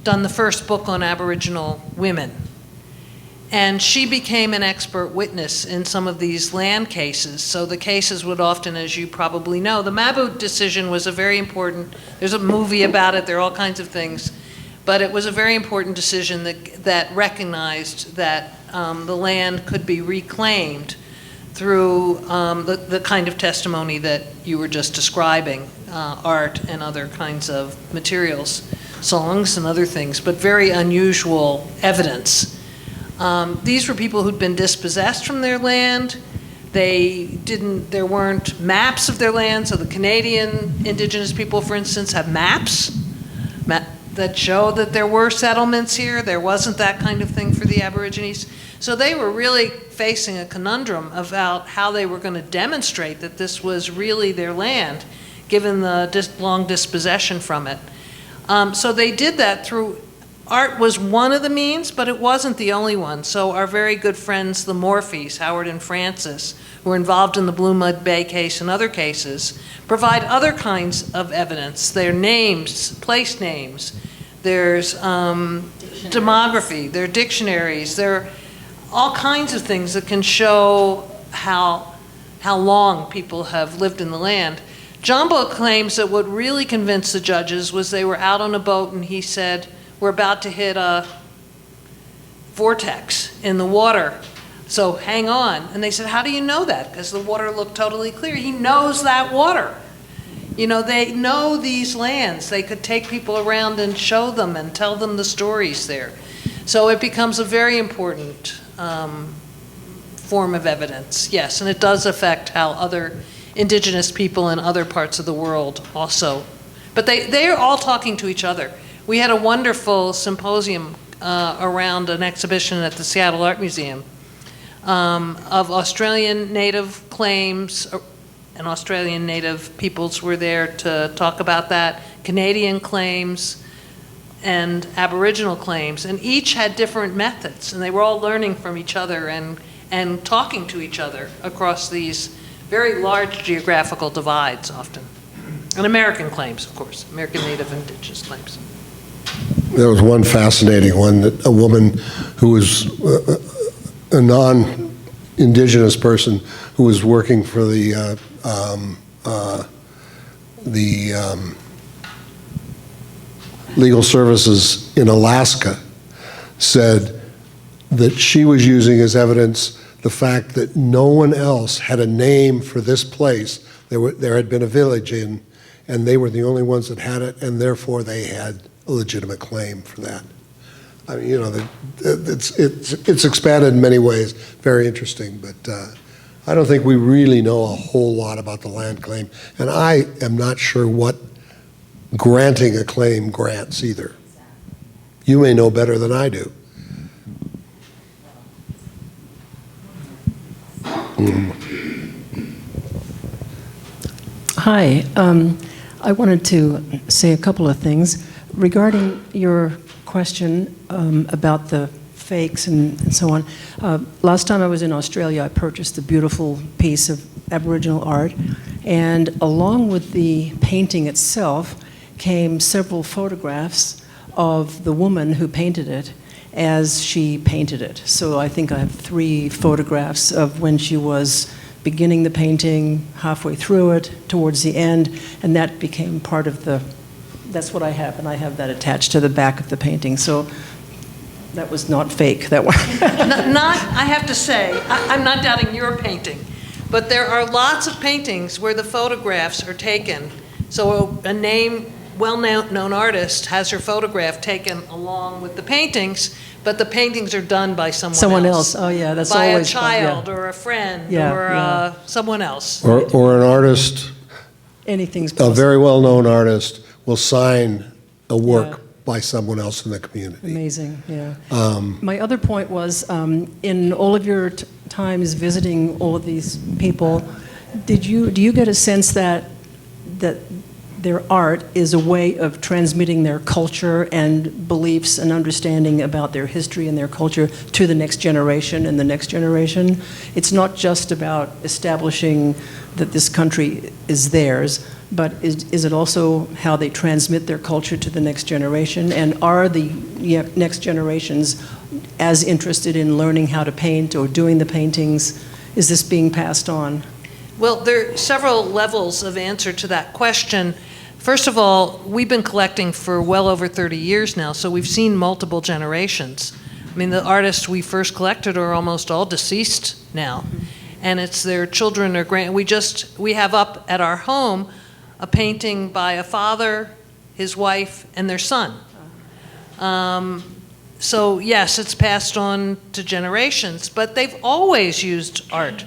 done the first book on Aboriginal women. And she became an expert witness in some of these land cases. So the cases would often, as you probably know, the Mabou decision was a very important, there's a movie about it, there are all kinds of things, but it was a very important decision that recognized that the land could be reclaimed through the kind of testimony that you were just describing, art and other kinds of materials, songs and other things, but very unusual evidence. These were people who'd been dispossessed from their land. There weren't maps of their land, so the Canadian Indigenous people, for instance, have maps that show that there were settlements here. There wasn't that kind of thing for the Aborigines. So they were really facing a conundrum about how they were going to demonstrate that this was really their land, given the long dispossession from it. So they did that through art was one of the means, but it wasn't the only one. So our very good friends, the Morphys, Howard and Francis, who were involved in the Blue Mud Bay case and other cases, provide other kinds of evidence. Their names, place names, there's demography, there are dictionaries, there are all kinds of things that can show how long people have lived in the land. Jumbo claims that what really convinced the judges was they were out on a boat and he said, we're about to hit a vortex in the water, so hang on. And they said, how do you know that? Because the water looked totally clear. He knows that water. You know, they know these lands. They could take people around and show them and tell them the stories there. So it becomes a very important form of evidence, yes, and it does affect how other indigenous people in other parts of the world also. But they are all talking to each other. We had a wonderful symposium around an exhibition at the Seattle Art Museum of Australian native claims, and Australian native peoples were there to talk about that, Canadian claims, and Aboriginal claims, and each had different methods, and they were all learning from each other and talking to each other across these very large geographical divides often. And American claims, of course, American Native Indigenous claims. There was one fascinating one that a woman who was a non-indigenous person who was working for the legal services in Alaska said that she was using as evidence the fact that no one else had a name for this place. There had been a village in, and they were the only ones that had it, and therefore they had a legitimate claim for that. I mean, you know, it's expanded in many ways, very interesting, but I don't think we really know a whole lot about the land claim, and I am not sure what granting a claim grants either. You may know better than I do. Hi, I wanted to say a couple of things regarding your question about the fakes and so on. Last time I was in Australia, I purchased a beautiful piece of Aboriginal art, and along with the painting itself came several photographs of the woman who painted it as she painted it. So I think I have 3 photographs of when she was beginning the painting, halfway through it, towards the end, and that became part of that's what I have, and I have that attached to the back of the painting. So that was not fake, that one. I have to say, I'm not doubting your painting, but there are lots of paintings where the photographs are taken. So a well-known artist has her photograph taken along with the paintings, but the paintings are done by someone else. Oh yeah, that's by always a child fun, yeah. or a friend Yeah, or someone else. Or an artist, Anything's a possible. very well-known artist, will sign a work Yeah. by someone else in the community. Amazing, yeah. My other point was, in all of your times visiting all of these people, do you get a sense that their art is a way of transmitting their culture and beliefs and understanding about their history and their culture to the next generation and the next generation? It's not just about establishing that this country is theirs, but is it also how they transmit their culture to the next generation? And are the next generations as interested in learning how to paint or doing the paintings? Is this being passed on? Well, there are several levels of answer to that question. First of all, we've been collecting for well over 30 years now, so we've seen multiple generations. I mean, the artists we first collected are almost all deceased now, and it's their children or we have up at our home a painting by a father, his wife, and their son. So yes, it's passed on to generations, but they've always used art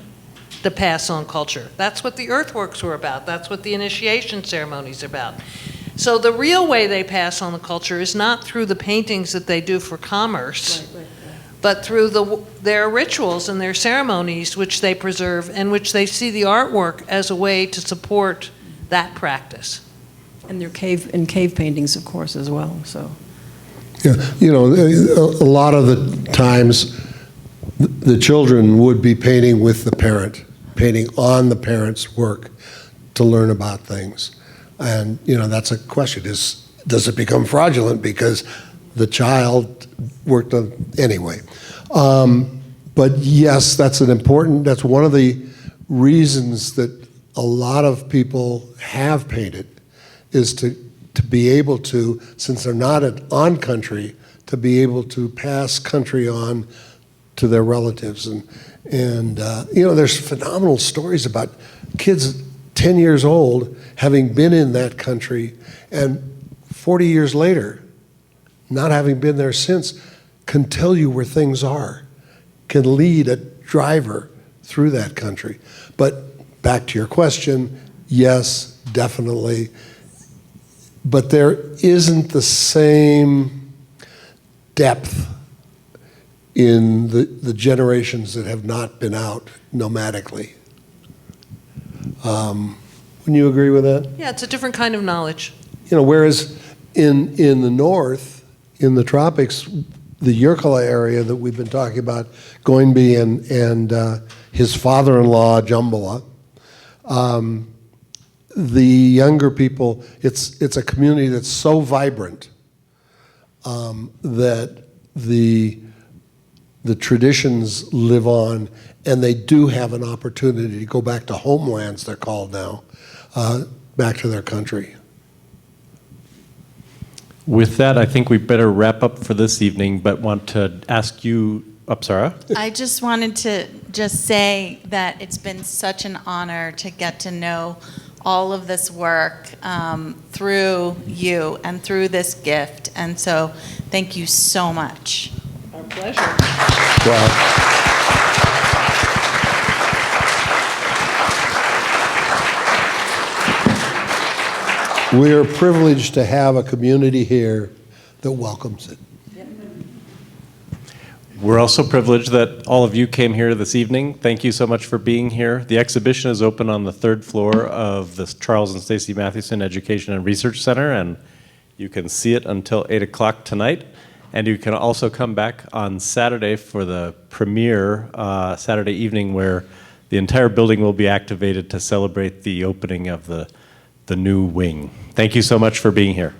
to pass on culture. That's what the earthworks were about. That's what the initiation ceremonies are about. So the real way they pass on the culture is not through the paintings that they do for commerce, but through their rituals and their ceremonies, which they preserve and which they see the artwork as a way to support that practice. And their cave paintings, of course, as well. So, Yeah, you know, a lot of the times, the children would be painting with the parent, painting on the parent's work to learn about things. And, you know, that's a question, does it become fraudulent because the child worked on, anyway. But yes, that's one of the reasons that a lot of people have painted, is to be able to, since they're not on country, to be able to pass country on to their relatives. And you know, there's phenomenal stories about kids 10 years old having been in that country and 40 years later, not having been there since, can tell you where things are, can lead a driver through that country. But back to your question, yes, definitely. But there isn't the same depth in the generations that have not been out nomadically. Wouldn't you agree with that? Yeah, it's a different kind of knowledge. You know, whereas in the north, in the tropics, the Yurkala area that we've been talking about, Goinby and his father-in-law, Jumbala, the younger people, it's a community that's so vibrant that the traditions live on, and they do have an opportunity to go back to homelands, they're called now, back to their country. With that, I think we better wrap up for this evening, but want to ask you, Apsara? I just wanted to just say that it's been such an honor to get to know all of this work through you and through this gift. And so thank you so much. Our pleasure. Wow. We are privileged to have a community here that welcomes it. We're also privileged that all of you came here this evening. Thank you so much for being here. The exhibition is open on the 3rd floor of the Charles and Stacey Mathewson Education and Research Center, and you can see it until 8 o'clock tonight. And you can also come back on Saturday for the premiere Saturday evening, where the entire building will be activated to celebrate the opening of the new wing. Thank you so much for being here.